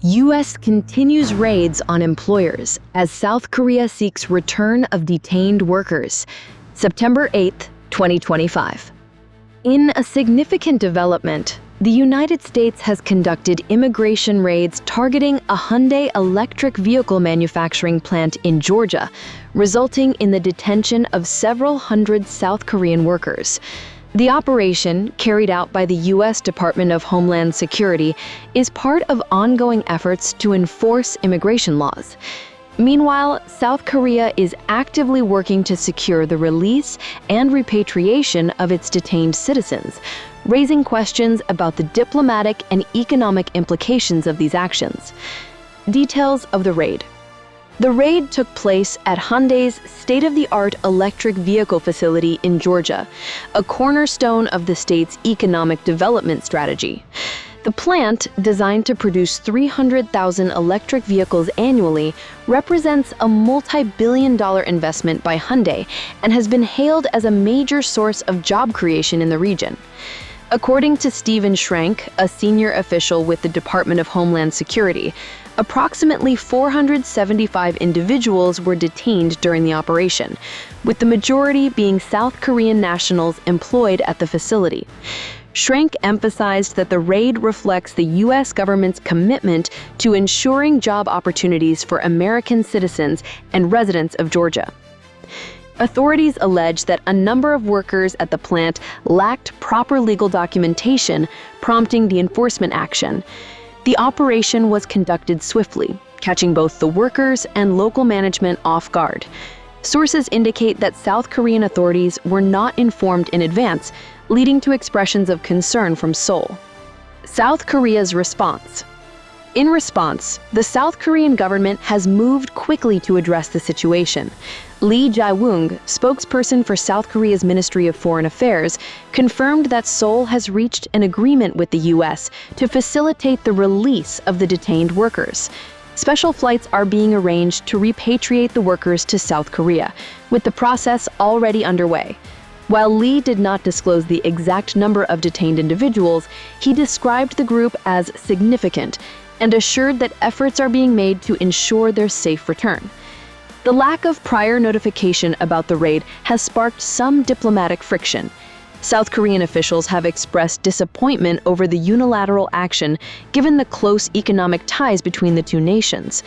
U.S. continues raids on employers as South Korea seeks return of detained workers. September 8, 2025. In a significant development, the United States has conducted immigration raids targeting a Hyundai electric vehicle manufacturing plant in Georgia, resulting in the detention of several hundred South Korean workers. The operation, carried out by the U.S. Department of Homeland Security, is part of ongoing efforts to enforce immigration laws. Meanwhile, South Korea is actively working to secure the release and repatriation of its detained citizens, raising questions about the diplomatic and economic implications of these actions. Details of the raid. The raid took place at Hyundai's state-of-the-art electric vehicle facility in Georgia, a cornerstone of the state's economic development strategy. The plant, designed to produce 300,000 electric vehicles annually, represents a multi-billion-dollar investment by Hyundai and has been hailed as a major source of job creation in the region. According to Stephen Schrank, a senior official with the Department of Homeland Security, approximately 475 individuals were detained during the operation, with the majority being South Korean nationals employed at the facility. Schrank emphasized that the raid reflects the U.S. government's commitment to ensuring job opportunities for American citizens and residents of Georgia. Authorities allege that a number of workers at the plant lacked proper legal documentation, prompting the enforcement action. The operation was conducted swiftly, catching both the workers and local management off guard. Sources indicate that South Korean authorities were not informed in advance, leading to expressions of concern from Seoul. South Korea's response. In response, the South Korean government has moved quickly to address the situation. Lee Jae-woong, spokesperson for South Korea's Ministry of Foreign Affairs, confirmed that Seoul has reached an agreement with the U.S. to facilitate the release of the detained workers. Special flights are being arranged to repatriate the workers to South Korea, with the process already underway. While Lee did not disclose the exact number of detained individuals, he described the group as significant and assured that efforts are being made to ensure their safe return. The lack of prior notification about the raid has sparked some diplomatic friction. South Korean officials have expressed disappointment over the unilateral action given the close economic ties between the two nations.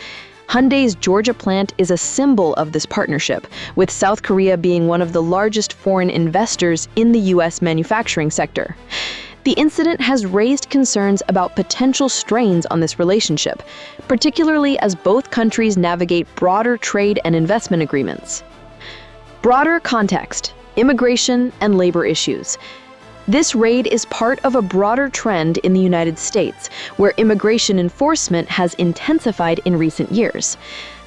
Hyundai's Georgia plant is a symbol of this partnership, with South Korea being one of the largest foreign investors in the U.S. manufacturing sector. The incident has raised concerns about potential strains on this relationship, particularly as both countries navigate broader trade and investment agreements. Broader context: immigration and labor issues. This raid is part of a broader trend in the United States, where immigration enforcement has intensified in recent years.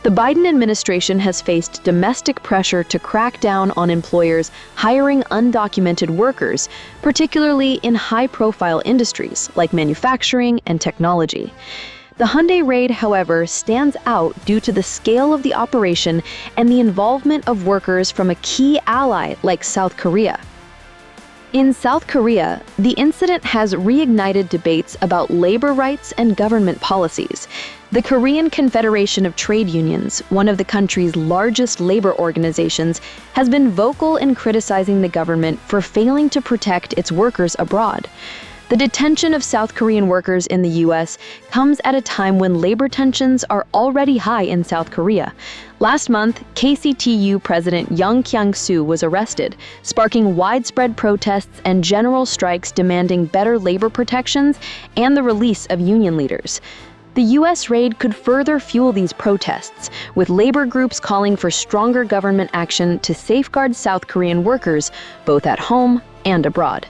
The Biden administration has faced domestic pressure to crack down on employers hiring undocumented workers, particularly in high-profile industries like manufacturing and technology. The Hyundai raid, however, stands out due to the scale of the operation and the involvement of workers from a key ally like South Korea. In South Korea, the incident has reignited debates about labor rights and government policies. The Korean Confederation of Trade Unions, one of the country's largest labor organizations, has been vocal in criticizing the government for failing to protect its workers abroad. The detention of South Korean workers in the U.S. comes at a time when labor tensions are already high in South Korea. Last month, KCTU President Young Kyung-soo was arrested, sparking widespread protests and general strikes demanding better labor protections and the release of union leaders. The U.S. raid could further fuel these protests, with labor groups calling for stronger government action to safeguard South Korean workers, both at home and abroad.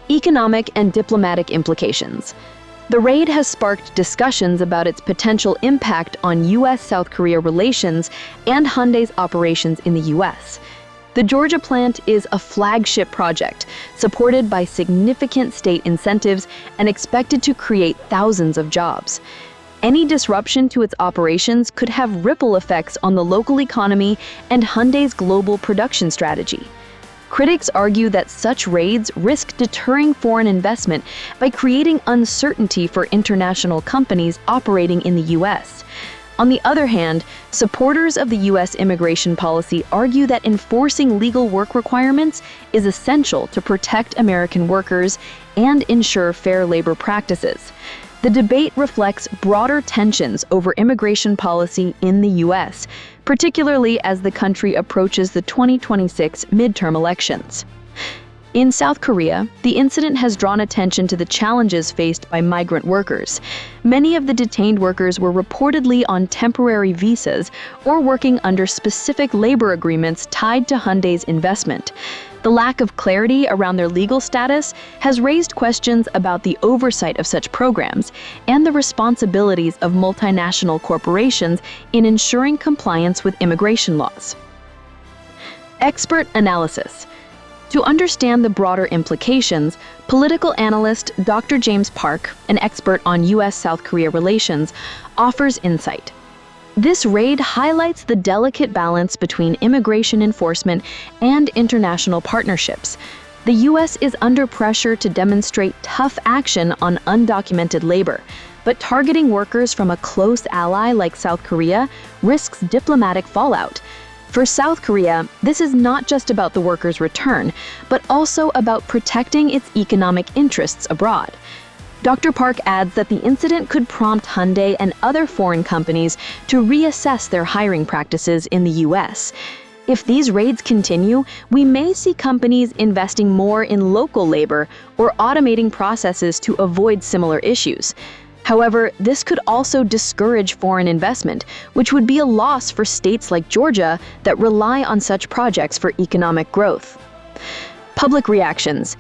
Economic and diplomatic implications. The raid has sparked discussions about its potential impact on U.S.-South Korea relations and Hyundai's operations in the U.S. The Georgia plant is a flagship project, supported by significant state incentives and expected to create thousands of jobs. Any disruption to its operations could have ripple effects on the local economy and Hyundai's global production strategy. Critics argue that such raids risk deterring foreign investment by creating uncertainty for international companies operating in the U.S. On the other hand, supporters of the U.S. immigration policy argue that enforcing legal work requirements is essential to protect American workers and ensure fair labor practices. The debate reflects broader tensions over immigration policy in the U.S., particularly as the country approaches the 2026 midterm elections. In South Korea, the incident has drawn attention to the challenges faced by migrant workers. Many of the detained workers were reportedly on temporary visas or working under specific labor agreements tied to Hyundai's investment. The lack of clarity around their legal status has raised questions about the oversight of such programs and the responsibilities of multinational corporations in ensuring compliance with immigration laws. Expert analysis. To understand the broader implications, political analyst Dr. James Park, an expert on U.S.-South Korea relations, offers insight. This raid highlights the delicate balance between immigration enforcement and international partnerships. The U.S. is under pressure to demonstrate tough action on undocumented labor, but targeting workers from a close ally like South Korea risks diplomatic fallout. For South Korea, this is not just about the workers' return, but also about protecting its economic interests abroad. Dr. Park adds that the incident could prompt Hyundai and other foreign companies to reassess their hiring practices in the U.S. If these raids continue, we may see companies investing more in local labor or automating processes to avoid similar issues. However, this could also discourage foreign investment, which would be a loss for states like Georgia that rely on such projects for economic growth. Public reactions.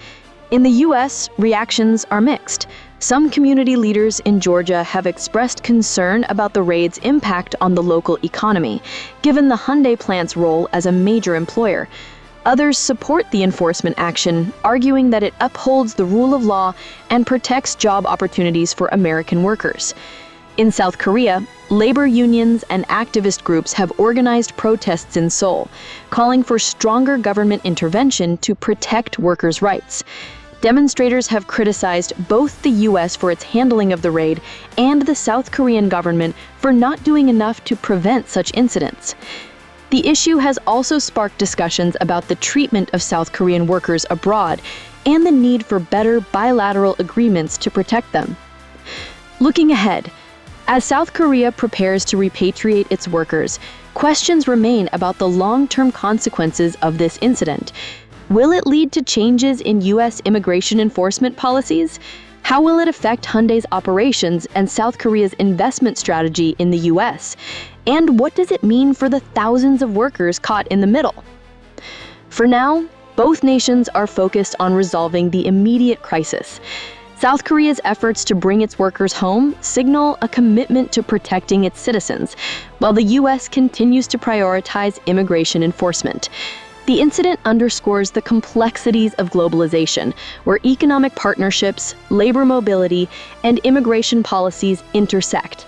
In the U.S., reactions are mixed. Some community leaders in Georgia have expressed concern about the raid's impact on the local economy, given the Hyundai plant's role as a major employer. Others support the enforcement action, arguing that it upholds the rule of law and protects job opportunities for American workers. In South Korea, labor unions and activist groups have organized protests in Seoul, calling for stronger government intervention to protect workers' rights. Demonstrators have criticized both the U.S. for its handling of the raid and the South Korean government for not doing enough to prevent such incidents. The issue has also sparked discussions about the treatment of South Korean workers abroad and the need for better bilateral agreements to protect them. Looking ahead, as South Korea prepares to repatriate its workers, questions remain about the long-term consequences of this incident. Will it lead to changes in U.S. immigration enforcement policies? How will it affect Hyundai's operations and South Korea's investment strategy in the U.S.? And what does it mean for the thousands of workers caught in the middle? For now, both nations are focused on resolving the immediate crisis. South Korea's efforts to bring its workers home signal a commitment to protecting its citizens, while the U.S. continues to prioritize immigration enforcement. The incident underscores the complexities of globalization, where economic partnerships, labor mobility, and immigration policies intersect.